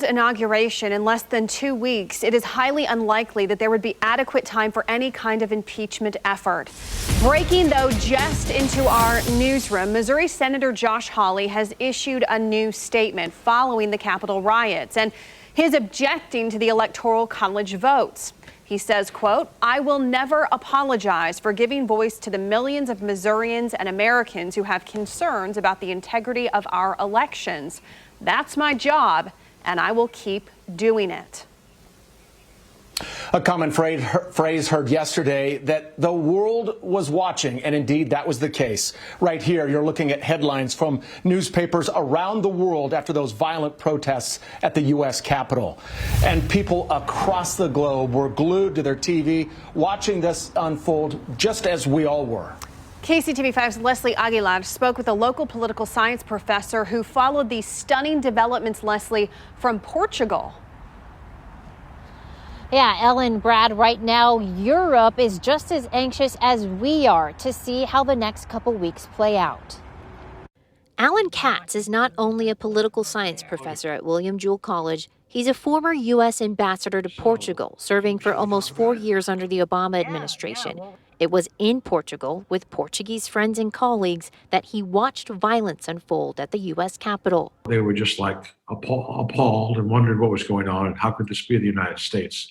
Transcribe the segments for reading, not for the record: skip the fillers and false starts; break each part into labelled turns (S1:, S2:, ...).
S1: Inauguration in less than 2 weeks, it is highly unlikely that there would be adequate time for any kind of impeachment effort. Breaking, though, just into our newsroom, Missouri Senator Josh Hawley has issued a new statement following the Capitol riots, and he's objecting to the Electoral College votes. He says, quote, "I will never apologize for giving voice to the millions of Missourians and Americans who have concerns about the integrity of our elections. That's my job, and I will keep doing it."
S2: A common phrase heard yesterday that the world was watching, and indeed that was the case. Right here, you're looking at headlines from newspapers around the world after those violent protests at the U.S. Capitol. And people across the globe were glued to their TV watching this unfold just as we all were.
S1: KCTV5's Leslie Aguilar spoke with a local political science professor who followed these stunning developments, Leslie, from Portugal.
S3: Yeah, Ellen, Brad, right now, Europe is just as anxious as we are to see how the next couple weeks play out. Alan Katz is not only a political science professor at William Jewell College, he's a former U.S. ambassador to Portugal, serving for almost 4 years under the Obama administration. It was in Portugal, with Portuguese friends and colleagues, that he watched violence unfold at the U.S. Capitol.
S4: They were just like appalled and wondered what was going on and how could this be the United States?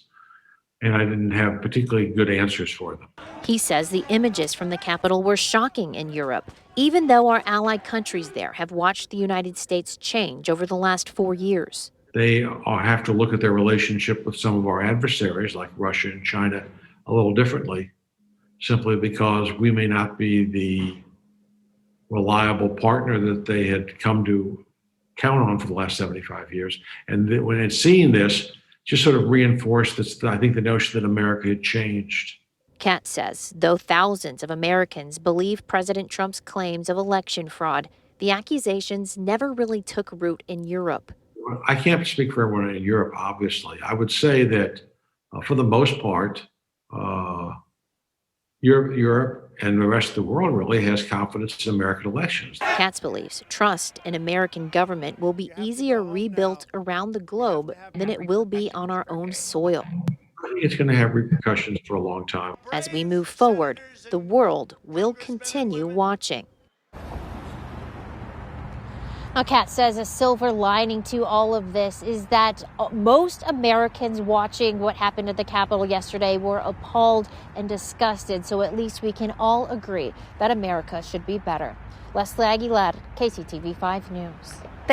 S4: And I didn't have particularly good answers for them.
S3: He says the images from the Capitol were shocking in Europe, even though our allied countries there have watched the United States change over the last 4 years.
S4: They have to look at their relationship with some of our adversaries, like Russia and China, a little differently, simply because we may not be the reliable partner that they had come to count on for the last 75 years. And when it's seeing this, just sort of reinforced this, I think, the notion that America had changed.
S3: Katz says, though thousands of Americans believe President Trump's claims of election fraud, the accusations never really took root in Europe.
S4: I can't speak for everyone in Europe, obviously. I would say that for the most part, Europe and the rest of the world really has confidence in American elections.
S3: Katz believes trust in American government will be easier rebuilt around the globe than it will be on our own soil.
S4: I think it's going to have repercussions for a long time.
S3: As we move forward, the world will continue watching. Now, Katz says a silver lining to all of this is that most Americans watching what happened at the Capitol yesterday were appalled and disgusted. So at least we can all agree that America should be better. Leslie Aguilar, KCTV 5 News.